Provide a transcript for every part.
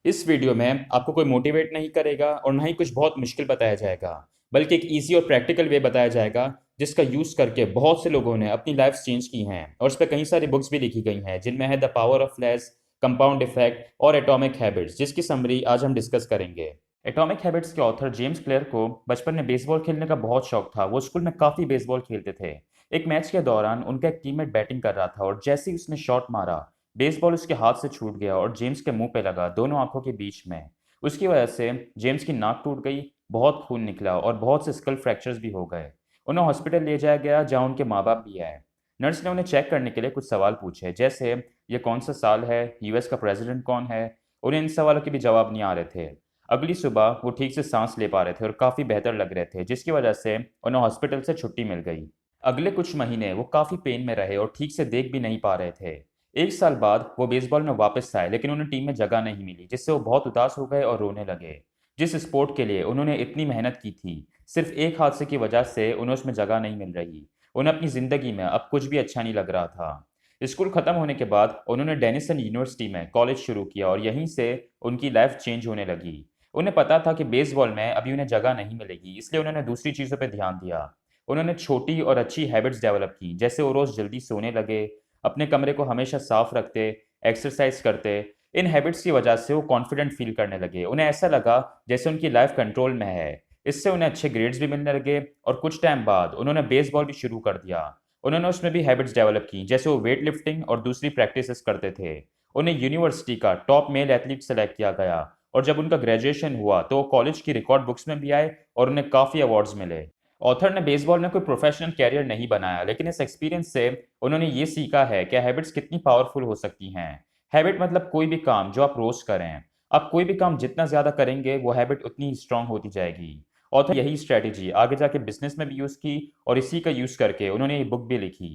इस वीडियो में आपको कोई मोटिवेट नहीं करेगा और ना ही कुछ बहुत मुश्किल बताया जाएगा, बल्कि एक ईजी और प्रैक्टिकल वे बताया जाएगा जिसका यूज़ करके बहुत से लोगों ने अपनी लाइफ चेंज की हैं और इस पर कई सारी बुक्स भी लिखी गई हैं, जिनमें है the power of less, compound effect और एटॉमिक हैबिट्स, जिसकी समरी आज हम डिस्कस करेंगे। एटॉमिक हैबिट्स के ऑथर जेम्स क्लियर को बचपन में बेसबॉल खेलने का बहुत शौक था। वो स्कूल में काफ़ी बेसबॉल खेलते थे। एक मैच के दौरान उनका एक टीममेट बैटिंग कर रहा था और जैसे ही उसने शॉट मारा, बेसबॉल उसके हाथ से छूट गया और जेम्स के मुंह पे लगा, दोनों आंखों के बीच में। उसकी वजह से जेम्स की नाक टूट गई, बहुत खून निकला और बहुत से स्कल फ्रैक्चर्स भी हो गए। उन्हें हॉस्पिटल ले जाया गया, जहां उनके माँ बाप भी आए। नर्स ने उन्हें चेक करने के लिए कुछ सवाल पूछे, जैसे ये कौन सा साल है, यूएस का प्रेसिडेंट कौन है। उन्हें इन सवालों के भी जवाब नहीं आ रहे थे। अगली सुबह वो ठीक से सांस ले पा रहे थे और काफ़ी बेहतर लग रहे थे, जिसकी वजह से उन्हें हॉस्पिटल से छुट्टी मिल गई। अगले कुछ महीने वो काफ़ी पेन में रहे और ठीक से देख भी नहीं पा रहे थे। एक साल बाद वो बेसबॉल में वापस आए, लेकिन उन्हें टीम में जगह नहीं मिली, जिससे वो बहुत उदास हो गए और रोने लगे। जिस स्पोर्ट के लिए उन्होंने इतनी मेहनत की थी, सिर्फ एक हादसे की वजह से उन्हें उसमें जगह नहीं मिल रही। उन्हें अपनी ज़िंदगी में अब कुछ भी अच्छा नहीं लग रहा था। स्कूल खत्म होने के बाद उन्होंने डेनिसन यूनिवर्सिटी में कॉलेज शुरू किया और यहीं से उनकी लाइफ चेंज होने लगी। उन्हें पता था कि बेसबॉल में अभी उन्हें जगह नहीं मिलेगी, इसलिए उन्होंने दूसरी चीज़ों पर ध्यान दिया। उन्होंने छोटी और अच्छी हैबिट्स डेवलप की, जैसे वो रोज़ जल्दी सोने लगे, अपने कमरे को हमेशा साफ रखते, एक्सरसाइज करते। इन हैबिट्स की वजह से वो कॉन्फिडेंट फील करने लगे। उन्हें ऐसा लगा जैसे उनकी लाइफ कंट्रोल में है। इससे उन्हें अच्छे ग्रेड्स भी मिलने लगे और कुछ टाइम बाद उन्होंने बेसबॉल भी शुरू कर दिया। उन्होंने उसमें भी हैबिट्स डेवलप की, जैसे वो वेट लिफ्टिंग और दूसरी प्रैक्टिसेस करते थे। उन्हें यूनिवर्सिटी का टॉप मेल एथलीट सेलेक्ट किया गया और जब उनका ग्रेजुएशन हुआ तो वो कॉलेज की रिकॉर्ड बुक्स में भी आए और उन्हें काफ़ी अवार्ड्स मिले। ऑथर ने बेसबॉल में कोई प्रोफेशनल कैरियर नहीं बनाया, लेकिन इस एक्सपीरियंस से उन्होंने ये सीखा है कि हैबिट्स कितनी पावरफुल हो सकती हैं। हैबिट मतलब कोई भी काम जो आप रोज करें। आप कोई भी काम जितना ज़्यादा करेंगे, वो हैबिट उतनी ही स्ट्रांग होती जाएगी। ऑथर यही स्ट्रेटेजी आगे जाके बिजनेस में भी यूज़ की और इसी का यूज़ करके उन्होंने ये बुक भी लिखी।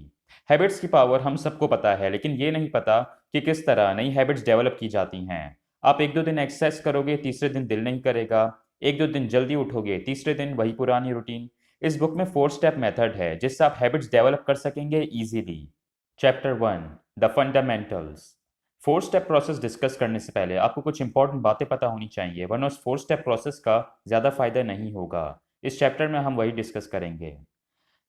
हैबिट्स की पावर हम सबको पता है, लेकिन ये नहीं पता कि किस तरह नई हैबिट्स डेवलप की जाती हैं। आप एक दो दिन एक्सरसाइज करोगे, तीसरे दिन दिल नहीं करेगा। एक दो दिन जल्दी उठोगे, तीसरे दिन वही पुरानी रूटीन। इस बुक में 4 स्टेप मेथड है, जिससे आप हैबिट्स डेवलप कर सकेंगे easily. Chapter 1, the fundamentals. 4 step process discuss करने से पहले आपको कुछ इंपॉर्टेंट बातें पता होनी चाहिए, वरना उस 4 स्टेप प्रोसेस का ज़्यादा फायदा नहीं होगा। इस चैप्टर में हम वही डिस्कस करेंगे।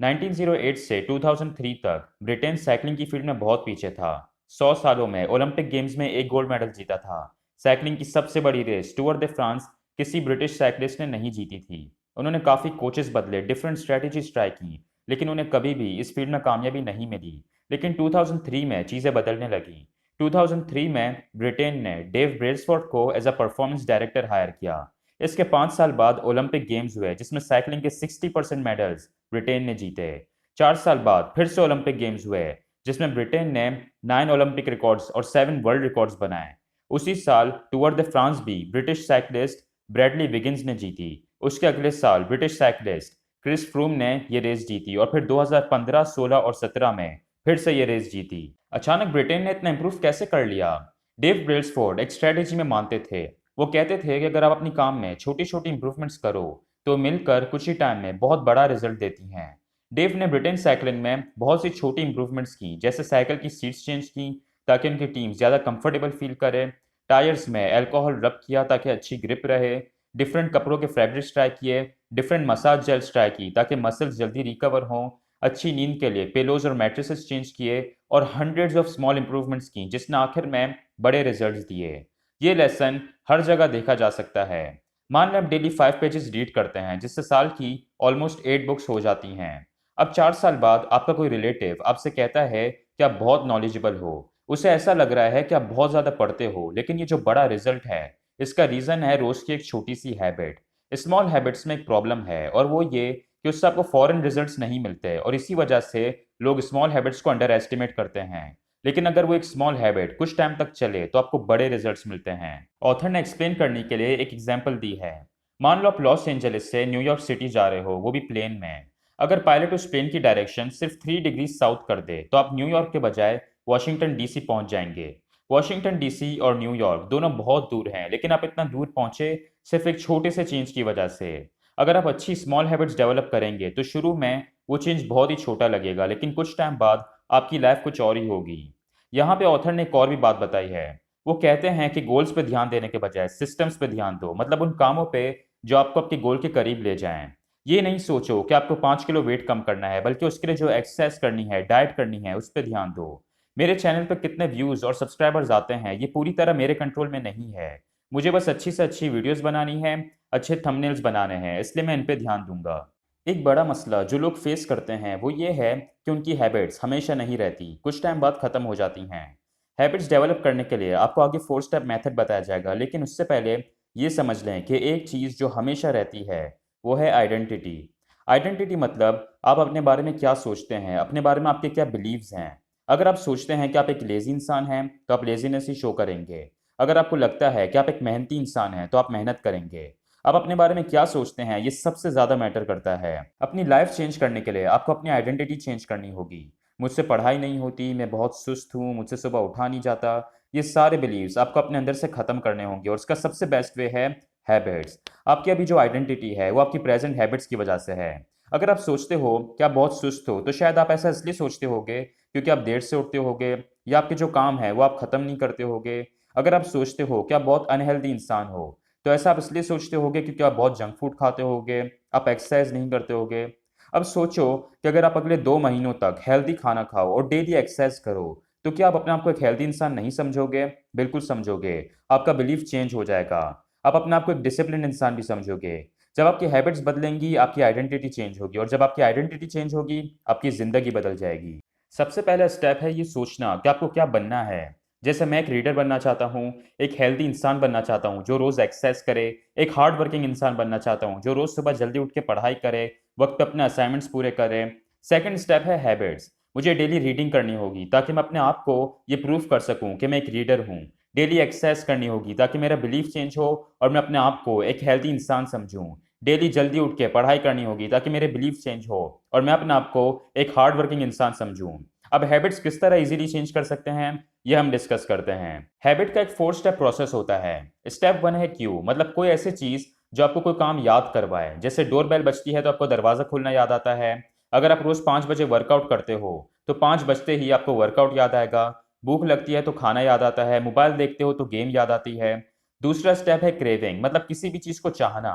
1908 से 2003 तक ब्रिटेन साइकिलिंग की फील्ड में बहुत पीछे था। 100 सालों में ओलंपिक गेम्स में एक गोल्ड मेडल जीता था। साइकिलिंग की सबसे बड़ी रेस टूर de फ्रांस किसी ब्रिटिश साइकिलिस्ट ने नहीं जीती थी। उन्होंने काफ़ी कोचेस बदले, डिफरेंट स्ट्रेटजीज ट्राई की, लेकिन उन्हें कभी भी इस फील्ड में कामयाबी नहीं मिली। लेकिन 2003 में चीज़ें बदलने लगी। 2003 में ब्रिटेन ने डेव ब्रेल्सफोर्ड को as a performance director hire किया। इसके 5 साल बाद ओलंपिक गेम्स हुए, जिसमें साइकिलिंग के 60% मेडल्स ब्रिटेन ने जीते। 4 साल बाद फिर से ओलंपिक गेम्स हुए, जिसमें ब्रिटेन ने 9 ओलंपिक रिकॉर्ड्स और 7 वर्ल्ड रिकॉर्ड्स बनाए। उसी साल टूर de फ्रांस भी ब्रिटिश साइकिलिस्ट ब्रैडली विगिन्स ने जीती। उसके अगले साल ब्रिटिश साइकिलिस्ट क्रिस फ्रूम ने ये रेस जीती और फिर 2015, 16 और 17 में फिर से ये रेस जीती। अचानक ब्रिटेन ने इतना इंप्रूव कैसे कर लिया? डेव ब्रेल्सफोर्ड एक स्ट्रेटेजी में मानते थे। वो कहते थे कि अगर आप अपनी काम में छोटी छोटी इंप्रूवमेंट्स करो, तो मिलकर कुछ ही टाइम में बहुत बड़ा रिजल्ट देती हैं। डेव ने ब्रिटेन साइकिलिंग में बहुत सी छोटी इंप्रूवमेंट्स की, जैसे साइकिल की सीट्स चेंज की ताकि उनकी टीम ज़्यादा कंफर्टेबल फील करे, टायर्स में अल्कोहल रब किया ताकि अच्छी ग्रिप रहे, डिफरेंट कपड़ों के फैब्रिक्स ट्राई किए, डिफरेंट मसाज जेल्स ट्राई की ताकि मसल्स जल्दी रिकवर हों, अच्छी नींद के लिए पिलोज और मैट्रेसेस चेंज किए और हंड्रेड्स ऑफ स्मॉल इंप्रूवमेंट्स की, जिसने आखिर में बड़े रिजल्ट्स दिए। ये लेसन हर जगह देखा जा सकता है। मान लें आप डेली 5 पेजेस रीड करते हैं, जिससे साल की ऑलमोस्ट 8 बुक्स हो जाती हैं। अब 4 साल बाद आपका कोई रिलेटिव आपसे कहता है कि आप बहुत नॉलेजेबल हो। उसे ऐसा लग रहा है कि आप बहुत ज़्यादा पढ़ते हो, लेकिन ये जो बड़ा रिजल्ट है, इसका रीज़न है रोज़ की एक छोटी सी हैबिट। स्मॉल हैबिट्स में एक प्रॉब्लम है, और वो ये कि उससे आपको फॉरन रिजल्ट्स नहीं मिलते, और इसी वजह से लोग स्मॉल हैबिट्स को अंडर एस्टिमेट करते हैं। लेकिन अगर वो एक स्मॉल हैबिट कुछ टाइम तक चले, तो आपको बड़े रिजल्ट्स मिलते हैं। ऑथर ने एक्सप्लेन करने के लिए एक एग्जांपल दी है। मान लो आप लॉस एंजलिस से न्यूयॉर्क सिटी जा रहे हो, वो भी प्लेन में। अगर पायलट उस प्लेन की डायरेक्शन सिर्फ 3 डिग्री साउथ कर दे, तो आप न्यूयॉर्क के बजाय वाशिंगटन डीसी पहुंच जाएंगे। वाशिंगटन डीसी और न्यूयॉर्क दोनों बहुत दूर हैं, लेकिन आप इतना दूर पहुंचे सिर्फ एक छोटे से चेंज की वजह से। अगर आप अच्छी स्मॉल हैबिट्स डेवलप करेंगे, तो शुरू में वो चेंज बहुत ही छोटा लगेगा, लेकिन कुछ टाइम बाद आपकी लाइफ कुछ और ही होगी। यहाँ पे ऑथर ने एक और भी बात बताई है। वो कहते हैं कि गोल्स पे ध्यान देने के बजाय सिस्टम्स पे ध्यान दो, मतलब उन कामों पे जो आपको आपके गोल के करीब ले जाएं। ये नहीं सोचो कि आपको 5 किलो वेट कम करना है, बल्कि उसके लिए जो एक्सरसाइज करनी है, डाइट करनी है, उस पर ध्यान दो। मेरे चैनल पर कितने व्यूज़ और सब्सक्राइबर्स आते हैं ये पूरी तरह मेरे कंट्रोल में नहीं है। मुझे बस अच्छी से अच्छी वीडियोस बनानी है, अच्छे थंबनेल्स बनाने हैं, इसलिए मैं इन पे ध्यान दूंगा। एक बड़ा मसला जो लोग फेस करते हैं वो ये है कि उनकी हैबिट्स हमेशा नहीं रहती, कुछ टाइम बाद ख़त्म हो जाती हैं। हैबिट्स डेवलप करने के लिए आपको आगे 4 स्टेप मेथड बताया जाएगा, लेकिन उससे पहले ये समझ लें कि एक चीज़ जो हमेशा रहती है वो है आइडेंटिटी। आइडेंटिटी मतलब आप अपने बारे में क्या सोचते हैं, अपने बारे में आपके क्या बिलीव्स हैं। अगर आप सोचते हैं कि आप एक लेज़ी इंसान हैं तो आप लेज़ीनेस ही शो करेंगे। अगर आपको लगता है कि आप एक मेहनती इंसान हैं तो आप मेहनत करेंगे। आप अपने बारे में क्या सोचते हैं ये सबसे ज़्यादा मैटर करता है। अपनी लाइफ चेंज करने के लिए आपको अपनी आइडेंटिटी चेंज करनी होगी। मुझसे पढ़ाई नहीं होती, मैं बहुत सुस्त हूँ, मुझसे सुबह उठा नहीं जाता, ये सारे बिलीव्स आपको अपने अंदर से ख़त्म करने होंगे, और उसका सबसे बेस्ट वे है हैबिट्स। आपकी अभी जो आइडेंटिटी है वो आपकी प्रेजेंट हैबिट्स की वजह से है। अगर आप सोचते हो कि आप बहुत सुस्त हो तो शायद आप ऐसा इसलिए सोचते होगे क्योंकि आप देर से उठते होगे, या आपके जो काम है वो आप ख़त्म नहीं करते होगे। अगर आप सोचते हो कि आप बहुत अनहेल्दी इंसान हो तो ऐसा आप इसलिए सोचते होगे क्योंकि आप बहुत जंक फूड खाते होगे, आप एक्सरसाइज नहीं करते होगे। अब सोचो कि अगर आप अगले 2 महीनों तक हेल्दी खाना खाओ और डेली एक्सरसाइज करो तो क्या आप अपने आप को एक हेल्दी इंसान नहीं समझोगे? बिल्कुल समझोगे। आपका बिलीफ चेंज हो जाएगा। आप अपने आप को एक डिसिप्लिन इंसान भी समझोगे। जब आपकी हैबिट्स बदलेंगी आपकी आइडेंटिटी चेंज होगी, और जब आपकी आइडेंटिटी चेंज होगी आपकी ज़िंदगी बदल जाएगी। सबसे पहला स्टेप है ये सोचना कि आपको क्या बनना है। जैसे मैं एक रीडर बनना चाहता हूँ, एक हेल्दी इंसान बनना चाहता हूँ जो रोज़ एक्सरसाइज करे, एक हार्ड वर्किंग इंसान बनना चाहता हूँ जो रोज़ सुबह जल्दी उठ के पढ़ाई करे, वक्त पे अपने असाइनमेंट्स पूरे करे। सेकंड स्टेप है हैबिट्स। मुझे डेली रीडिंग करनी होगी ताकि मैं अपने आप को ये प्रूव कर सकूं कि मैं एक रीडर हूँ। डेली एक्सरसाइज करनी होगी ताकि मेरा बिलीफ चेंज हो और मैं अपने आप को एक हेल्दी इंसान समझूं। डेली जल्दी उठ के पढ़ाई करनी होगी ताकि मेरे बिलीफ चेंज हो और मैं अपने आप को एक हार्ड वर्किंग इंसान समझूं। अब हैबिट्स किस तरह इजीली चेंज कर सकते हैं ये हम डिस्कस करते हैं। हैबिट का एक 4 स्टेप प्रोसेस होता है। स्टेप 1 है क्यू, मतलब कोई ऐसी चीज जो आपको कोई काम याद करवाए। जैसे डोरबेल बजती है तो आपको दरवाजा खोलना याद आता है। अगर आप रोज 5 बजे वर्कआउट करते हो तो 5 बजते ही आपको वर्कआउट याद आएगा। भूख लगती है तो खाना याद आता है। मोबाइल देखते हो तो गेम याद आती है। दूसरा स्टेप है क्रेविंग, मतलब किसी भी चीज को चाहना।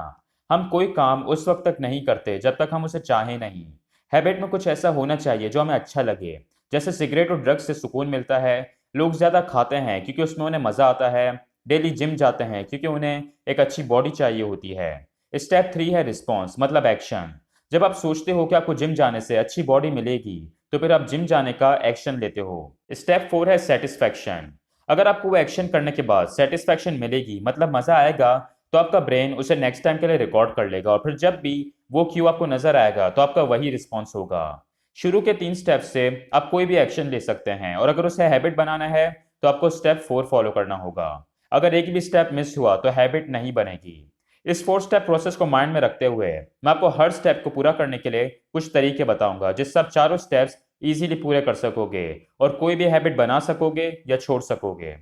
हम कोई काम उस वक्त तक नहीं करते जब तक हम उसे चाहें नहीं। हैबिट में कुछ ऐसा होना चाहिए जो हमें अच्छा लगे। जैसे सिगरेट और ड्रग्स से सुकून मिलता है। लोग ज्यादा खाते हैं क्योंकि उसमें उन्हें मजा आता है। डेली जिम जाते हैं क्योंकि उन्हें एक अच्छी बॉडी चाहिए होती है। स्टेप 3 है रिस्पॉन्स, मतलब एक्शन। जब आप सोचते हो कि आपको जिम जाने से अच्छी बॉडी मिलेगी तो फिर आप जिम जाने का एक्शन लेते हो। स्टेप 4 है सेटिस्फैक्शन। अगर आपको वो एक्शन करने के बाद सेटिस्फैक्शन मिलेगी, मतलब मजा आएगा, तो आपका ब्रेन उसे नेक्स्ट टाइम के लिए रिकॉर्ड कर लेगा, और फिर जब भी वो क्यू आपको नजर आएगा तो आपका वही रिस्पॉन्स होगा। शुरू के 3 स्टेप से आप कोई भी एक्शन ले सकते हैं, और अगर उसे हैबिट बनाना है तो आपको स्टेप 4 फॉलो करना होगा। अगर एक भी स्टेप मिस हुआ तो हैबिट नहीं बनेगी। इस 4 स्टेप प्रोसेस को माइंड में रखते हुए मैं आपको हर स्टेप को पूरा करने के लिए कुछ तरीके बताऊंगा जिससे आप चारों स्टेप्स इजीली पूरे कर सकोगे और कोई भी हैबिट बना सकोगे या छोड़ सकोगे।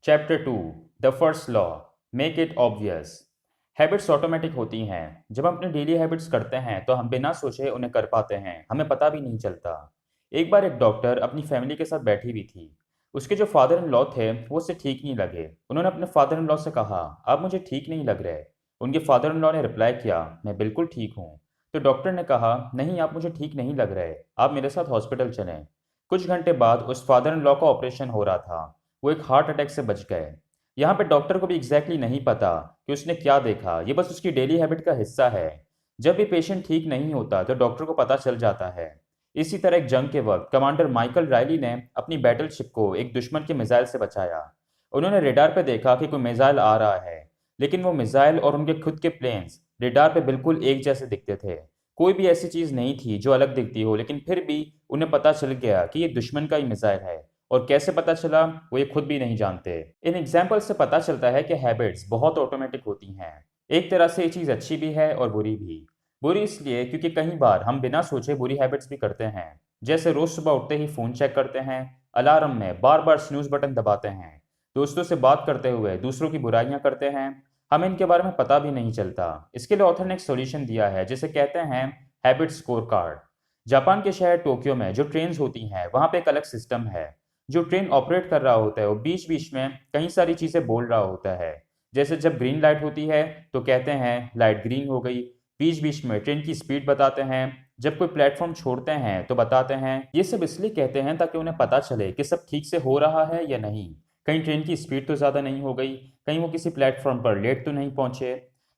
Chapter 2, the first law, make it obvious. Habits automatic होती हैं। जब हम अपनी डेली हैबिट्स करते हैं तो हम बिना सोचे उन्हें कर पाते हैं, हमें पता भी नहीं चलता। एक बार एक डॉक्टर अपनी फैमिली के साथ बैठी हुई थी। उसके जो फादर इन लॉ थे वो उसे ठीक नहीं लगे। उन्होंने अपने फादर इन लॉ से कहा, आप मुझे ठीक नहीं लग रहे। उनके फादर इन लॉ ने रिप्लाई किया, मैं बिल्कुल ठीक हूँ। तो डॉक्टर ने कहा, नहीं आप मुझे ठीक नहीं लग रहे, आप मेरे साथ हॉस्पिटल चलें। कुछ घंटे बाद उस फादर इन लॉ का ऑपरेशन हो रहा था। वो एक हार्ट अटैक से बच गए। यहाँ पे डॉक्टर को भी एग्जैक्टली नहीं पता कि उसने क्या देखा, ये बस उसकी डेली हैबिट का हिस्सा है। जब भी पेशेंट ठीक नहीं होता तो डॉक्टर को पता चल जाता है। इसी तरह एक जंग के वक्त कमांडर माइकल रायली ने अपनी बैटलशिप को एक दुश्मन के मिसाइल से बचाया। उन्होंने रेडार पे देखा कि कोई मिसाइल आ रहा है, लेकिन वो मिसाइल और उनके खुद के प्लेन्स रेडार पे बिल्कुल एक जैसे दिखते थे। कोई भी ऐसी चीज नहीं थी जो अलग दिखती हो, लेकिन फिर भी उन्हें पता चल गया कि ये दुश्मन का ही मिसाइल है। और कैसे पता चला वो ये खुद भी नहीं जानते। इन एग्जाम्पल से पता चलता है कि हैबिट्स बहुत ऑटोमेटिक होती हैं। एक तरह से ये चीज़ अच्छी भी है और बुरी भी। बुरी इसलिए क्योंकि कई बार हम बिना सोचे बुरी हैबिट्स भी करते हैं। जैसे रोज सुबह उठते ही फ़ोन चेक करते हैं, अलार्म में बार बार स्नूज बटन दबाते हैं, दोस्तों से बात करते हुए दूसरों की बुराइयां करते हैं। हमें इनके बारे में पता भी नहीं चलता। इसके लिए ऑथर ने एक सोल्यूशन दिया है जिसे कहते हैं हैबिट स्कोर कार्ड। जापान के शहर टोक्यो में जो ट्रेन्स होती हैं वहाँ पे एक अलग सिस्टम है। जो ट्रेन ऑपरेट कर रहा होता है वो बीच बीच में कई सारी चीज़ें बोल रहा होता है। जैसे जब ग्रीन लाइट होती है तो कहते हैं लाइट ग्रीन हो गई। बीच बीच में ट्रेन की स्पीड बताते हैं। जब कोई प्लेटफॉर्म छोड़ते हैं तो बताते हैं। ये सब इसलिए कहते हैं ताकि उन्हें पता चले कि सब ठीक से हो रहा है या नहीं। कहीं ट्रेन की स्पीड तो ज़्यादा नहीं हो गई, कहीं वो किसी प्लेटफॉर्म पर लेट तो नहीं पहुंचे।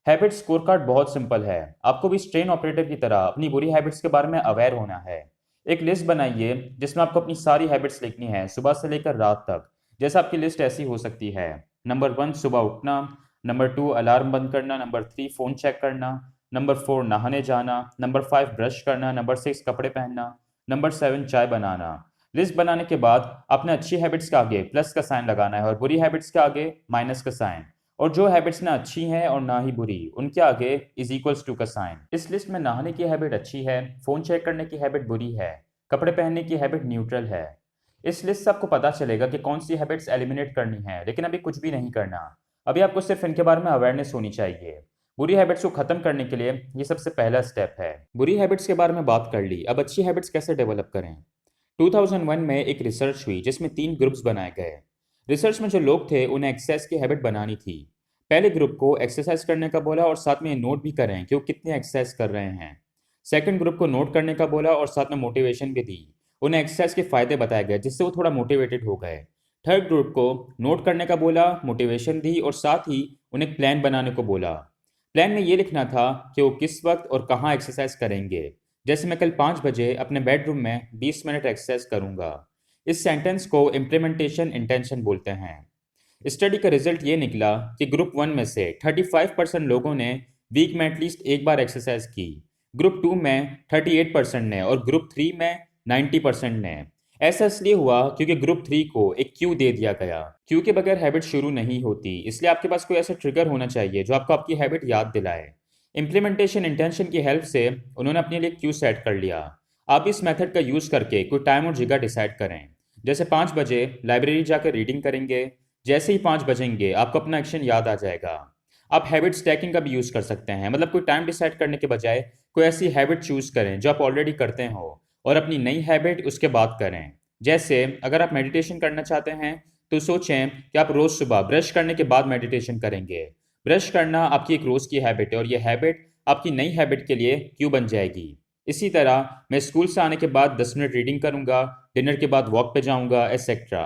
हैबिट स्कोर कार्ड बहुत सिंपल है। आपको भी इस ट्रेन ऑपरेटर की तरह अपनी बुरी हैबिट्स के बारे में अवेयर होना है। एक लिस्ट बनाइए जिसमें आपको अपनी सारी हैबिट्स लिखनी है सुबह से लेकर रात तक। जैसे आपकी लिस्ट ऐसी हो सकती है: नंबर 1 सुबह उठना, नंबर 2 अलार्म बंद करना, नंबर 3 फ़ोन चेक करना, नंबर 4 नहाने जाना, नंबर 5 ब्रश करना, नंबर 6 कपड़े पहनना, नंबर 7 चाय बनाना। लिस्ट बनाने के बाद आपने अच्छी हैबिट्स के आगे प्लस का साइन लगाना है और बुरी हैबिट्स के आगे माइनस का साइन। और जो हैबिट्स ना अच्छी हैं और ना ही बुरी, उनके आगे इज इक्वल्स टू का साइन। इस लिस्ट में नहाने की हैबिट अच्छी है, फ़ोन चेक करने की हैबिट बुरी है, कपड़े पहनने की हैबिट न्यूट्रल है। इस लिस्ट से आपको पता चलेगा कि कौन सी हैबिट्स एलिमिनेट करनी है, लेकिन अभी कुछ भी नहीं करना। अभी आपको सिर्फ इनके बारे में अवेयरनेस होनी चाहिए। बुरी हैबिट्स को खत्म करने के लिए ये सबसे पहला स्टेप है। बुरी हैबिट्स के बारे में बात कर ली, अब अच्छी हैबिट्स कैसे डेवलप करें। 2001 में एक रिसर्च हुई जिसमें 3 ग्रुप्स बनाए गए। रिसर्च में जो लोग थे उन्हें एक्सरसाइज की हैबिट बनानी थी। पहले ग्रुप को एक्सरसाइज करने का बोला और साथ में नोट भी करें कि वो कितने एक्सरसाइज कर रहे हैं। सेकंड ग्रुप को नोट करने का बोला और साथ में मोटिवेशन भी दी। उन्हें एक्सरसाइज के फायदे बताए गए जिससे वो थोड़ा मोटिवेटेड हो गए। थर्ड ग्रुप को नोट करने का बोला, मोटिवेशन दी और साथ ही उन्हें प्लान बनाने को बोला। प्लान में ये लिखना था कि वो किस वक्त और कहाँ एक्सरसाइज करेंगे। जैसे मैं कल 5 बजे अपने बेडरूम में 20 मिनट एक्सरसाइज करूंगा। इस सेंटेंस को इम्प्लीमेंटेशन इंटेंशन बोलते हैं। स्टडी का रिजल्ट ये निकला कि ग्रुप 1 में से 35% लोगों ने वीक में एटलीस्ट एक बार एक्सरसाइज की, ग्रुप 2 में 38% ने और ग्रुप 3 में 90% ने। ऐसा इसलिए हुआ क्योंकि ग्रुप 3 को एक क्यू दे दिया गया। क्यू के बगैर हैबिट शुरू नहीं होती, इसलिए आपके पास कोई ऐसा ट्रिगर होना चाहिए जो आपको आपकी हैबिट याद दिलाए। इम्प्लीमेंटेशन इंटेंशन की हेल्प से उन्होंने अपने लिए क्यू सेट कर लिया। आप इस मेथड का यूज़ करके कोई टाइम और जगह डिसाइड करें। जैसे 5 बजे लाइब्रेरी जाकर रीडिंग करेंगे। जैसे ही 5 बजेंगे आपको अपना एक्शन याद आ जाएगा। आप हैबिट स्टैकिंग का भी यूज़ कर सकते हैं, मतलब कोई टाइम डिसाइड करने के बजाय कोई ऐसी हैबिट चूज़ करें जो आप ऑलरेडी करते हो और अपनी नई हैबिट उसके बाद करें। जैसे अगर आप मेडिटेशन करना चाहते हैं तो सोचें कि आप रोज़ सुबह ब्रश करने के बाद मेडिटेशन करेंगे। ब्रश करना आपकी एक रोज़ की हैबिट है और ये हैबिट आपकी नई हैबिट के लिए क्यों बन जाएगी। इसी तरह मैं स्कूल से आने के बाद 10 मिनट रीडिंग करूंगा, डिनर के बाद वॉक पे जाऊंगा, एसेट्रा।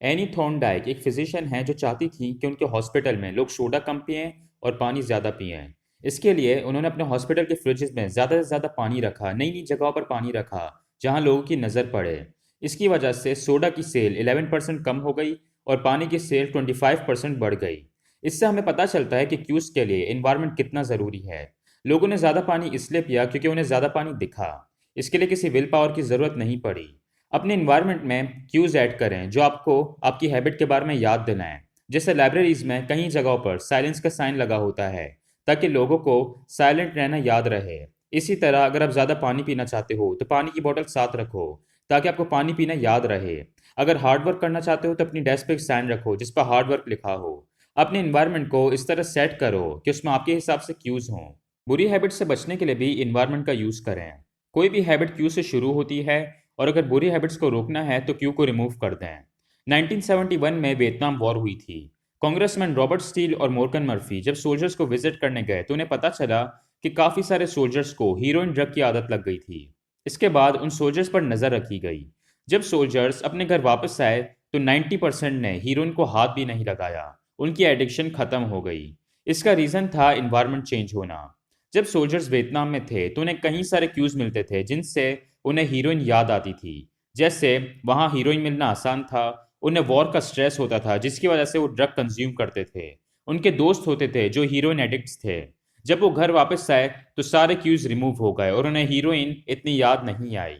एनी थॉर्नडाइक एक फिजिशियन है जो चाहती थी कि उनके हॉस्पिटल में लोग सोडा कम पिएं और पानी ज़्यादा पिएं। इसके लिए उन्होंने अपने हॉस्पिटल के फ्रिजेस में ज़्यादा से ज़्यादा पानी रखा, नई नई जगहों पर पानी रखा जहां लोगों की नज़र पड़े। इसकी वजह से सोडा की सेल 11% कम हो गई और पानी की सेल 25% बढ़ गई। इससे हमें पता चलता है कि क्यूज के लिए इन्वायरमेंट कितना ज़रूरी है। लोगों ने ज़्यादा पानी इसलिए पिया क्योंकि उन्हें ज़्यादा पानी दिखा। इसके लिए किसी विल पावर की ज़रूरत नहीं पड़ी। अपने इन्वायरमेंट में क्यूज ऐड करें जो आपको आपकी हैबिट के बारे में याद दिलाएं। जैसे लाइब्रेरीज में कई जगहों पर साइलेंस का साइन लगा होता है ताकि लोगों को साइलेंट रहना याद रहे। इसी तरह अगर आप ज़्यादा पानी पीना चाहते हो तो पानी की बोतल साथ रखो ताकि आपको पानी पीना याद रहे। अगर हार्ड वर्क करना चाहते हो तो अपनी डेस्क पे एक साइन रखो जिस पर हार्ड वर्क लिखा हो। अपने इन्वायरमेंट को इस तरह सेट करो कि उसमें आपके हिसाब से क्यूज हों। बुरी हैबिट से बचने के लिए भी इन्वायरमेंट का यूज़ करें। कोई भी हैबिट क्यू से शुरू होती है और अगर बुरी हैबिट्स को रोकना है तो क्यू को रिमूव कर दें। 1971 में वियतनाम वॉर हुई थी। कांग्रेसमैन रॉबर्ट स्टील और मोर्गन मर्फी जब सोल्जर्स को विजिट करने गए तो उन्हें पता चला कि काफ़ी सारे सोल्जर्स को हीरोइन ड्रग की आदत लग गई थी। इसके बाद उन सोल्जर्स पर नज़र रखी गई। जब सोल्जर्स अपने घर वापस आए तो 90% ने हीरोइन को हाथ भी नहीं लगाया। उनकी एडिक्शन ख़त्म हो गई। इसका रीज़न था इन्वायरमेंट चेंज होना। जब सोल्जर्स वियतनाम में थे तो उन्हें कई सारे क्यूज मिलते थे जिनसे उन्हें हीरोइन याद आती थी। जैसे वहाँ हीरोइन मिलना आसान था, उन्हें वॉर का स्ट्रेस होता था जिसकी वजह से वो ड्रग कंज्यूम करते थे, उनके दोस्त होते थे जो हीरोइन एडिक्ट्स थे। जब वो घर वापस आए तो सारे क्यूज रिमूव हो गए और उन्हें हीरोइन इतनी याद नहीं आई।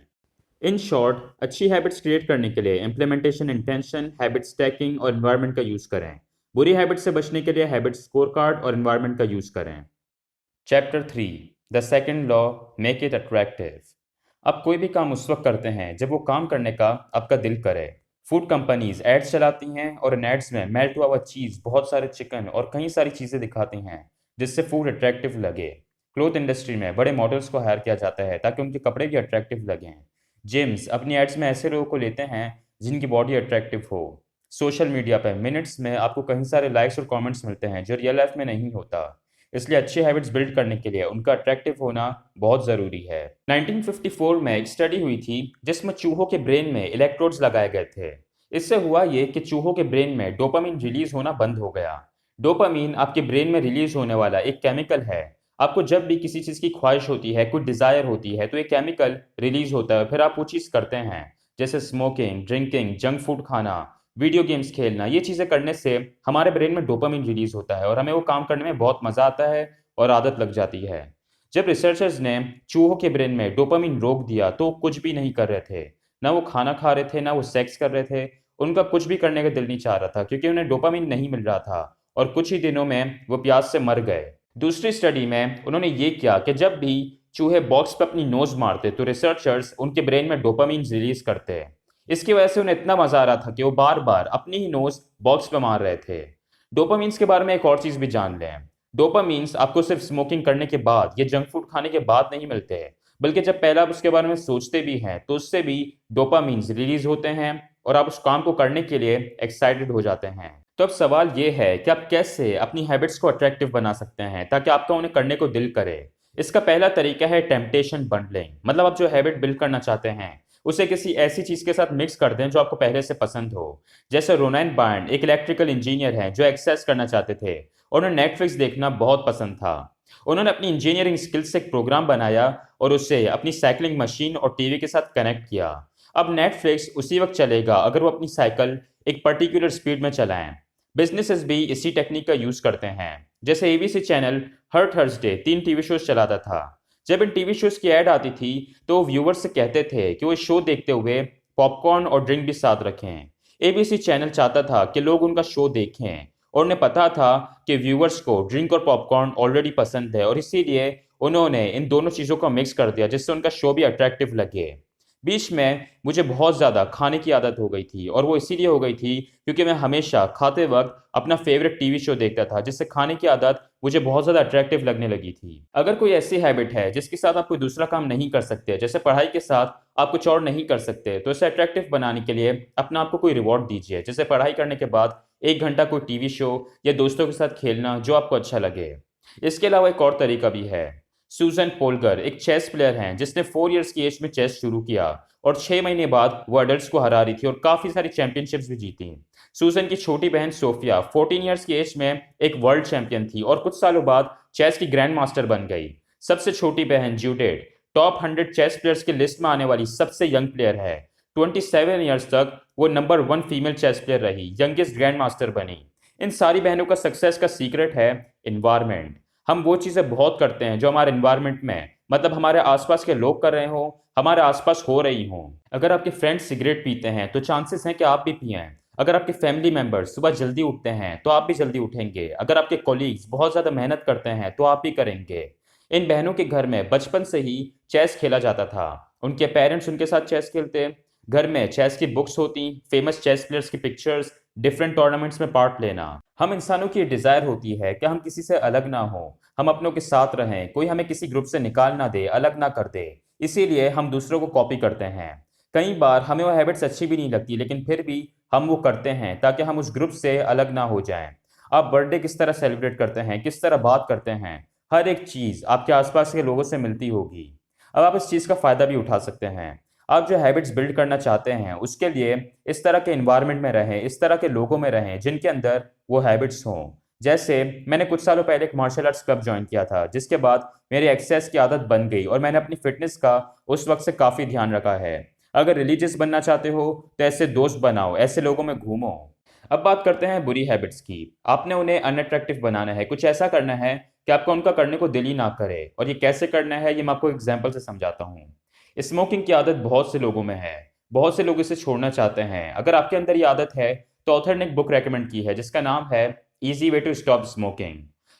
इन शॉर्ट, अच्छी हैबिट्स क्रिएट करने के लिए इम्प्लीमेंटेशन इंटेंशन, हैबिट स्टैकिंग और इन्वायरमेंट का यूज़ करें। बुरी हैबिट से बचने के लिए हैबिट स्कोर कार्ड और इन्वायरमेंट का यूज़ करें। Chapter 3, the second law, make it attractive. आप कोई भी काम उस वक्त करते हैं जब वो काम करने का आपका दिल करे। फूड कंपनीज एड्स चलाती हैं और इन एड्स में मेल्ट हुआ हुआ चीज़, बहुत सारे चिकन और कई सारी चीज़ें दिखाती हैं जिससे फूड अट्रैक्टिव लगे। क्लोथ इंडस्ट्री में बड़े मॉडल्स को हायर किया जाता है ताकि उनके कपड़े भी अट्रैक्टिव लगें। जिम्स अपनी एड्स में ऐसे लोगों को लेते हैं जिनकी बॉडी अट्रैक्टिव हो। सोशल मीडिया पे मिनट्स में आपको कई सारे लाइक्स और कमेंट्स मिलते हैं जो रियल लाइफ में नहीं होता। इसलिए अच्छी हैबिट्स बिल्ड करने के लिए उनका अट्रैक्टिव होना बहुत ज़रूरी है। 1954 में एक स्टडी हुई थी जिसमें चूहों के ब्रेन में इलेक्ट्रोड्स लगाए गए थे। इससे हुआ ये कि चूहों के ब्रेन में डोपामिन रिलीज होना बंद हो गया। डोपामिन आपके ब्रेन में रिलीज होने वाला एक केमिकल है। आपको जब भी किसी चीज़ की ख्वाहिश होती है, कुछ डिज़ायर होती है, तो ये केमिकल रिलीज होता है, फिर आप वो चीज़ करते हैं। जैसे स्मोकिंग, ड्रिंकिंग, जंक फूड खाना, वीडियो गेम्स खेलना। ये चीज़ें करने से हमारे ब्रेन में डोपामिन रिलीज होता है और हमें वो काम करने में बहुत मज़ा आता है और आदत लग जाती है। जब रिसर्चर्स ने चूहों के ब्रेन में डोपामिन रोक दिया तो कुछ भी नहीं कर रहे थे। ना वो खाना खा रहे थे, ना वो सेक्स कर रहे थे। उनका कुछ भी करने का दिल नहीं चाह रहा था क्योंकि उन्हें डोपामिन नहीं मिल रहा था और कुछ ही दिनों में वो प्यास से मर गए। दूसरी स्टडी में उन्होंने ये किया कि जब भी चूहे बॉक्स पर अपनी नोज मारते तो रिसर्चर्स उनके ब्रेन में डोपामिन रिलीज करते। इसकी वजह से उन्हें इतना मजा आ रहा था कि वो बार बार अपनी ही नोज बॉक्स पे मार रहे थे। डोपामिन्स के बारे में एक और चीज भी जान लें। डोपामिन्स आपको सिर्फ स्मोकिंग करने के बाद या जंक फूड खाने के बाद नहीं मिलते, बल्कि जब पहले आप उसके बारे में सोचते भी हैं तो उससे भी डोपामिन्स रिलीज होते हैं और आप उस काम को करने के लिए एक्साइटेड हो जाते हैं। तो अब सवाल ये है कि आप कैसे अपनी हैबिट्स को अट्रैक्टिव बना सकते हैं ताकि आपका उन्हें करने को दिल करे। इसका पहला तरीका है टेम्पटेशन बंडलिंग। मतलब आप जो हैबिट बिल्ड करना चाहते हैं उसे किसी ऐसी चीज के साथ मिक्स कर दें जो आपको पहले से पसंद हो। जैसे रोनान बार्न एक इलेक्ट्रिकल इंजीनियर हैं जो एक्सेस करना चाहते थे और उन्हें नेटफ्लिक्स देखना बहुत पसंद था। उन्होंने अपनी इंजीनियरिंग स्किल्स से एक प्रोग्राम बनाया और उसे अपनी साइकिलिंग मशीन और टीवी के साथ कनेक्ट किया। अब नेटफ्लिक्स उसी वक्त चलेगा अगर वो अपनी साइकिल एक पर्टिकुलर स्पीड में चलाएं। बिजनेसेस भी इसी टेक्निक का यूज करते हैं। जैसे एबीसी चैनल हर थर्सडे 3 टीवी शोज चलाता था। जब इन टीवी शोज की ऐड आती थी तो व्यूवर्स से कहते थे कि वो शो देखते हुए पॉपकॉर्न और ड्रिंक भी साथ रखें। एबीसी चैनल चाहता था कि लोग उनका शो देखें और उन्हें पता था कि व्यूवर्स को ड्रिंक और पॉपकॉर्न ऑलरेडी पसंद है और इसीलिए उन्होंने इन दोनों चीज़ों को मिक्स कर दिया जिससे उनका शो भी अट्रैक्टिव लगे। बीच में मुझे बहुत ज़्यादा खाने की आदत हो गई थी और वो इसीलिए हो गई थी क्योंकि मैं हमेशा खाते वक्त अपना फेवरेट टीवी शो देखता था जिससे खाने की आदत मुझे बहुत ज़्यादा अट्रैक्टिव लगने लगी थी। अगर कोई ऐसी हैबिट है जिसके साथ आप कोई दूसरा काम नहीं कर सकते, जैसे पढ़ाई के साथ आप कुछ और नहीं कर सकते, तो इसे अट्रैक्टिव बनाने के लिए अपने आप को कोई रिवॉर्ड दीजिए। जैसे पढ़ाई करने के बाद 1 घंटा कोई टीवी शो या दोस्तों के साथ खेलना जो आपको अच्छा लगे। इसके अलावा एक और तरीका भी है। सूजन पोल्गर एक चेस प्लेयर हैं जिसने 4 इयर्स की एज में चेस शुरू किया और 6 महीने बाद वो अडल्ट्स को हरा रही थी और काफ़ी सारी चैंपियनशिप्स भी जीती। सूजन की छोटी बहन सोफिया 14 इयर्स की एज में एक वर्ल्ड चैंपियन थी और कुछ सालों बाद चेस की ग्रैंड मास्टर बन गई। सबसे छोटी बहन जूडेट टॉप 100 चेस प्लेयर्स की लिस्ट में आने वाली सबसे यंग प्लेयर है। 27 इयर्स तक वो नंबर 1 फीमेल चेस प्लेयर रही, यंगेस्ट ग्रैंड मास्टर बनी। इन सारी बहनों का सक्सेस का सीक्रेट है इन्वायरमेंट। हम वो चीज़ें बहुत करते हैं जो हमारे इन्वायरमेंट में, मतलब हमारे आसपास के लोग कर रहे हो, हमारे आसपास हो रही हो। अगर आपके फ्रेंड्स सिगरेट पीते हैं तो चांसेस हैं कि आप भी पिएं। अगर आपके फैमिली मेंबर्स सुबह जल्दी उठते हैं तो आप भी जल्दी उठेंगे। अगर आपके कॉलीग्स बहुत ज़्यादा मेहनत करते हैं तो आप भी करेंगे। इन बहनों के घर में बचपन से ही चेस खेला जाता था। उनके पेरेंट्स उनके साथ चेस खेलते। घर में चेस की बुक्स होती, फेमस चेस प्लेयर्स की पिक्चर्स, डिफरेंट टूर्नामेंट्स में पार्ट लेना। हम इंसानों की डिज़ायर होती है कि हम किसी से अलग ना हो, हम अपनों के साथ रहें, कोई हमें किसी ग्रुप से निकाल ना दे, अलग ना कर दे। इसीलिए हम दूसरों को कॉपी करते हैं। कई बार हमें वो हैबिट्स अच्छी भी नहीं लगती लेकिन फिर भी हम वो करते हैं ताकि हम उस ग्रुप से अलग ना हो जाएं। आप बर्थडे किस तरह सेलिब्रेट करते हैं, किस तरह बात करते हैं, हर एक चीज़ आपके आसपास के लोगों से मिलती होगी। अब आप इस चीज़ का फ़ायदा भी उठा सकते हैं। आप जो हैबिट्स बिल्ड करना चाहते हैं उसके लिए इस तरह के इन्वायरमेंट में रहें, इस तरह के लोगों में रहें जिनके अंदर वो हैबिट्स हों। जैसे मैंने कुछ सालों पहले एक मार्शल आर्ट्स क्लब ज्वाइन किया था जिसके बाद मेरी एक्सरसाइज की आदत बन गई और मैंने अपनी फिटनेस का उस वक्त से काफ़ी ध्यान रखा है। अगर रिलीजियस बनना चाहते हो तो ऐसे दोस्त बनाओ, ऐसे लोगों में घूमो। अब बात करते हैं बुरी हैबिट्स की। आपने उन्हें अनअट्रैक्टिव बनाना है, कुछ ऐसा करना है कि आपका उनका करने को दिल ही ना करे। और ये कैसे करना है ये मैं आपको एग्जाम्पल से समझाता हूँ। स्मोकिंग की आदत बहुत से लोगों में है, बहुत से लोग इसे छोड़ना चाहते हैं। अगर आपके अंदर ये आदत है तो ऑथर ने एक बुक रेकमेंड की है जिसका नाम है easy way to stop smoking.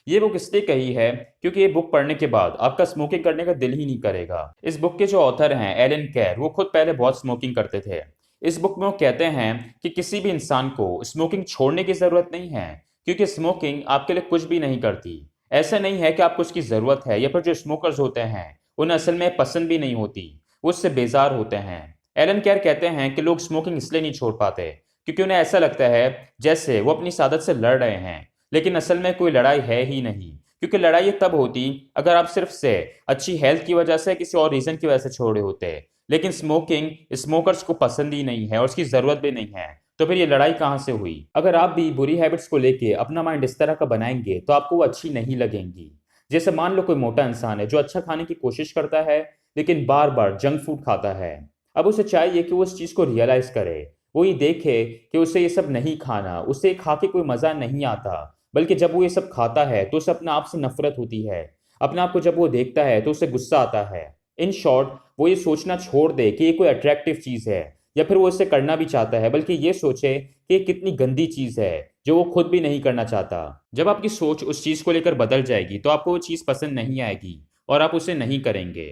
ये बुक इसलिए कही है क्योंकि ये बुक पढ़ने के बाद आपका स्मोकिंग करने का दिल ही नहीं करेगा। इस बुक के जो ऑथर हैं एलन केर, वो खुद पहले बहुत स्मोकिंग करते थे। इस बुक में वो कहते हैं कि किसी भी इंसान को स्मोकिंग छोड़ने की ज़रूरत नहीं है क्योंकि स्मोकिंग आपके लिए कुछ भी नहीं करती। ऐसा नहीं है कि आपको उसकी ज़रूरत है या फिर जो स्मोकर्स होते हैं उन्हें असल में पसंद भी नहीं होती, वो उससे बेजार होते हैं। एलन केयर कहते हैं कि लोग स्मोकिंग इसलिए नहीं छोड़ पाते क्योंकि उन्हें ऐसा लगता है जैसे वो अपनी आदत से लड़ रहे हैं, लेकिन असल में कोई लड़ाई है ही नहीं। क्योंकि लड़ाई तब होती अगर आप सिर्फ से अच्छी हेल्थ की वजह से किसी और रीजन की वजह से छोड़े होते। लेकिन स्मोकिंग स्मोकर्स को पसंद ही नहीं है और उसकी जरूरत भी नहीं है, तो फिर ये लड़ाई कहाँ से हुई? अगर आप भी बुरी हैबिट्स को लेके अपना माइंड इस तरह का बनाएंगे तो आपको वो अच्छी नहीं लगेंगी। जैसे मान लो कोई मोटा इंसान है जो अच्छा खाने की कोशिश करता है लेकिन बार बार जंक फूड खाता है। अब उसे चाहिए कि वो इस चीज को रियलाइज करे, वो ये देखे कि उसे ये सब नहीं खाना, उसे खा के कोई मजा नहीं आता, बल्कि जब वो ये सब खाता है तो उसे अपने आप से नफरत होती है। अपने आप को जब वो देखता है तो उसे गुस्सा आता है। इन शॉर्ट, वो ये सोचना छोड़ दे कि ये कोई अट्रैक्टिव चीज है या फिर वो इसे करना भी चाहता है, बल्कि ये सोचे कि ये कितनी गंदी चीज है जो वो खुद भी नहीं करना चाहता। जब आपकी सोच उस चीज को लेकर बदल जाएगी तो आपको वो चीज पसंद नहीं आएगी और आप उसे नहीं करेंगे।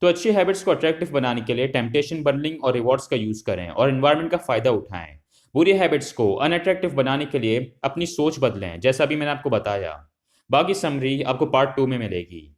तो अच्छी हैबिट्स को अट्रैक्टिव बनाने के लिए टेम्पटेशन बंडलिंग और रिवॉर्ड्स का यूज करें और एनवायरनमेंट का फायदा उठाएं। बुरी हैबिट्स को अनअट्रैक्टिव बनाने के लिए अपनी सोच बदलें, जैसा अभी मैंने आपको बताया। बाकी समरी आपको पार्ट 2 में मिलेगी।